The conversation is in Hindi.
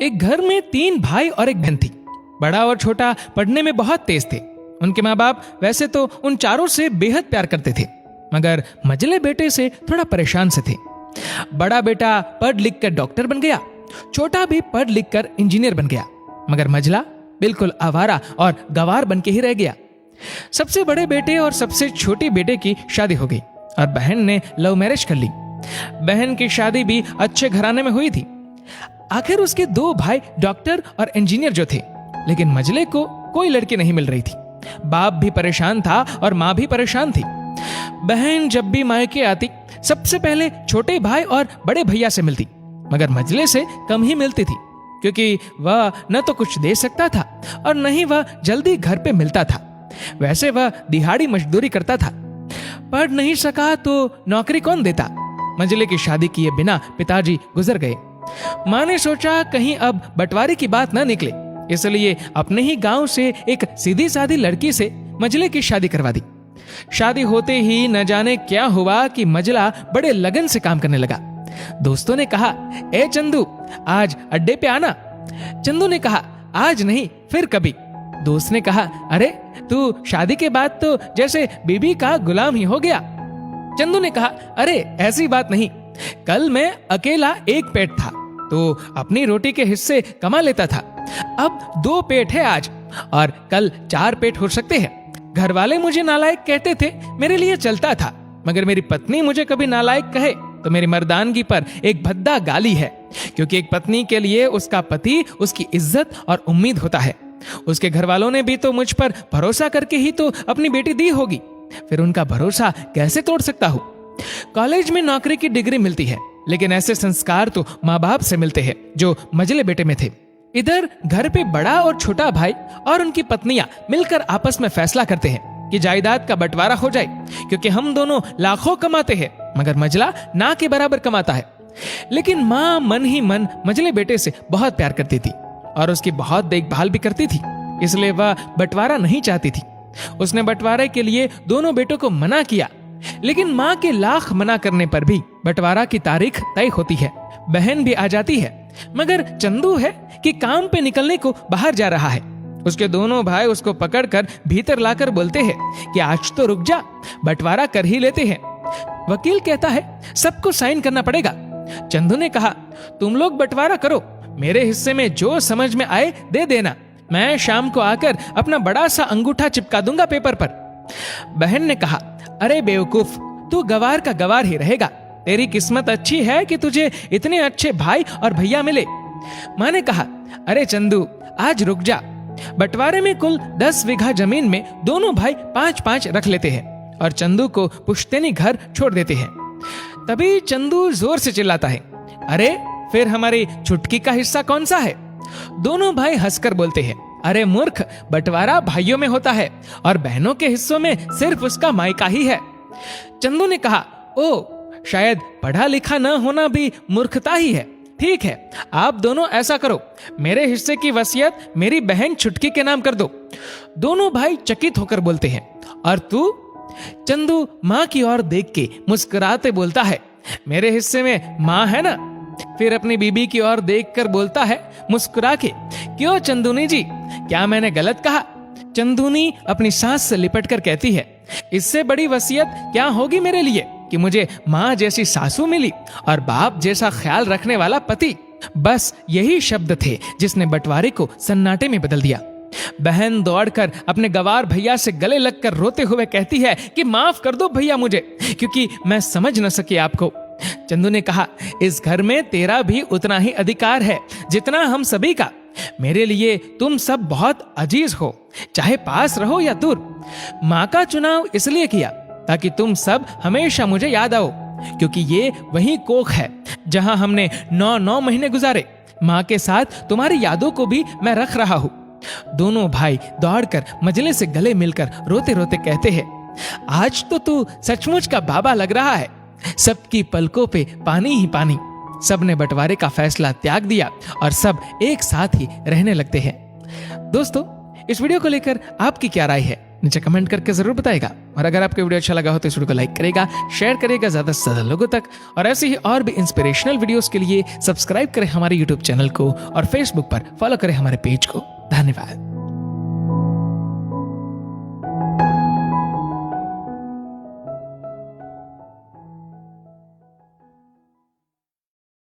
एक घर में 3 भाई और एक बहन थी। बड़ा और छोटा पढ़ने में बहुत तेज थे। उनके माँ बाप वैसे तो उन चारों से बेहद प्यार करते थे, मगर मझले बेटे से थोड़ा परेशान से थे। बड़ा बेटा पढ़ लिख कर डॉक्टर बन गया, छोटा भी पढ़ लिख कर इंजीनियर बन गया, मगर मझला बिल्कुल आवारा और गवार बन के ही रह गया। सबसे बड़े बेटे और सबसे छोटी बेटे की शादी हो गई और बहन ने लव मैरिज कर ली। बहन की शादी भी अच्छे घराने में हुई थी। आखिर उसके 2 भाई डॉक्टर और इंजीनियर जो थे, लेकिन मझले को कोई लड़की नहीं मिल रही थी। बाप भी परेशान था और माँ भी परेशान थी। बहन जब भी मायके आती सबसे पहले छोटे भाई और बड़े भैया से मिलती, मगर मझले से कम ही मिलती थी, क्योंकि वह न तो कुछ दे सकता था और न ही वह जल्दी घर पे मिलता था। वैसे वह दिहाड़ी मजदूरी करता था। पढ़ नहीं सका तो नौकरी कौन देता। मझले की शादी किए बिना पिताजी गुजर गए। माँ ने सोचा कहीं अब बंटवारे की बात न निकले, इसलिए अपने ही गांव से एक सीधी सादी लड़की से मझले की शादी करवा दी। शादी होते ही न जाने क्या हुआ कि मझला बड़े लगन से काम करने लगा। दोस्तों ने कहा, ए चंदू, आज अड्डे पे आना। चंदू ने कहा, आज नहीं, फिर कभी। दोस्त ने कहा, अरे तू शादी के बाद तो जैसे बीबी का गुलाम ही हो गया। चंदू ने कहा, अरे ऐसी बात नहीं, कल मैं अकेला एक पेट था तो अपनी रोटी के हिस्से कमा लेता था। अब 2 पेट है आज, और कल 4 पेट हो सकते हैं। घर वाले मुझे नालायक कहते थे, मेरे लिए चलता था, मगर मेरी पत्नी मुझे कभी नालायक कहे तो मेरी मर्दानगी पर एक भद्दा गाली है, क्योंकि एक पत्नी के लिए उसका पति उसकी इज्जत और उम्मीद होता है। उसके घर वालों ने भी तो मुझ पर भरोसा करके ही तो अपनी बेटी दी होगी, फिर उनका भरोसा कैसे तोड़ सकता हूँ। कॉलेज में नौकरी की डिग्री मिलती है, लेकिन ऐसे संस्कार तो माँ बाप से मिलते हैं जो मझले बेटे में थे। इधर घर पे बड़ा और छोटा भाई और उनकी पत्नियां मिलकर आपस में फैसला करते हैं कि जायदाद का बंटवारा हो जाए, क्योंकि हम दोनों लाखों कमाते हैं मगर मझला ना के बराबर कमाता है। लेकिन माँ मन ही मन मझले बेटे से बहुत प्यार करती थी और उसकी बहुत देखभाल भी करती थी, इसलिए वह बंटवारा नहीं चाहती थी। उसने बंटवारे के लिए दोनों बेटों को मना किया, लेकिन माँ के लाख मना करने पर भी बंटवारा की तारीख तय होती है। बहन भी आ जाती है, मगर चंदू है कि काम पे निकलने को बाहर जा रहा है। उसके दोनों भाई उसको पकड़कर भीतर लाकर बोलते हैं कि आज तो रुक जा, बंटवारा कर ही लेते हैं। वकील कहता है सबको साइन करना पड़ेगा। चंदू ने कहा, तुम लोग बंटवारा करो, मेरे हिस्से में जो समझ में आए दे देना, मैं शाम को आकर अपना बड़ा सा अंगूठा चिपका दूंगा पेपर पर। बहन ने कहा, अरे बेवकूफ, तू गवार का गवार ही रहेगा, तेरी किस्मत अच्छी है कि तुझे इतने अच्छे भाई और भैया मिले। माँ ने कहा, अरे चंदू, आज रुक जा, बंटवारे में कुल 10 बीघा जमीन में दोनों भाई 5-5 रख लेते हैं और चंदू को पुश्तैनी घर छोड़ देते हैं। तभी चंदू जोर से चिल्लाता है, अरे फिर हमारी छुटकी का हिस्सा कौन सा है। दोनों भाई हंसकर बोलते हैं, अरे मूर्ख, बंटवारा भाइयों में होता है और बहनों के हिस्सों में सिर्फ उसका मायका ही है। चंदू ने कहा, ओ, शायद पढ़ा लिखा न होना भी मूर्खता ही है। ठीक है, आप दोनों ऐसा करो, मेरे हिस्से की वसीयत मेरी बहन छुटकी के नाम कर दो। दोनों भाई चकित होकर बोलते हैं, और तू? चंदू माँ की ओर देख के मुस्कुराते बोलता है, मेरे हिस्से में माँ है ना। फिर अपनी बीबी की ओर देखकर बोलता है मुस्कुरा के, क्यों चंदूनी जी, क्या मैंने गलत कहा? चंदूनी अपनी सास से लिपट कर कहती है, इससे बड़ी वसीयत क्या होगी मेरे लिए कि मुझे माँ जैसी सासू मिली और बाप जैसा ख्याल रखने वाला पति। बस यही शब्द थे जिसने बंटवारे को सन्नाटे में बदल दिया। बहन दौड़कर अपने गवार भैया से गले लगकर रोते हुए कहती है कि माफ कर दो भैया मुझे, क्योंकि मैं समझ न सकी आपको। चंदू ने कहा, इस घर में तेरा भी उतना ही अधिकार है जितना हम सभी का। मेरे लिए तुम सब बहुत अजीज हो, चाहे पास रहो या दूर। माँ का चुनाव इसलिए किया ताकि तुम सब हमेशा मुझे याद आओ, क्योंकि ये वही कोख है जहां हमने 9 महीने गुजारे। माँ के साथ तुम्हारी यादों को भी मैं रख रहा हूँ। दोनों भाई दौड़कर मजले से गले मिलकर रोते रोते कहते हैं, आज तो तू सचमुच का बाबा लग रहा है। सबकी पलकों पे पानी ही पानी। सबने बंटवारे का फैसला त्याग दिया और सब एक साथ ही रहने लगते हैं। दोस्तों, इस वीडियो को लेकर आपकी क्या राय है नीचे कमेंट करके जरूर बताएगा। और अगर आपको वीडियो अच्छा लगा हो तो इस वीडियो को लाइक करेगा, शेयर करेगा ज्यादा से ज्यादा लोगों तक। और ऐसे ही और भी इंस्पिरेशनल वीडियोस के लिए सब्सक्राइब करें हमारे यूट्यूब चैनल को और फेसबुक पर फॉलो करें हमारे पेज को। धन्यवाद।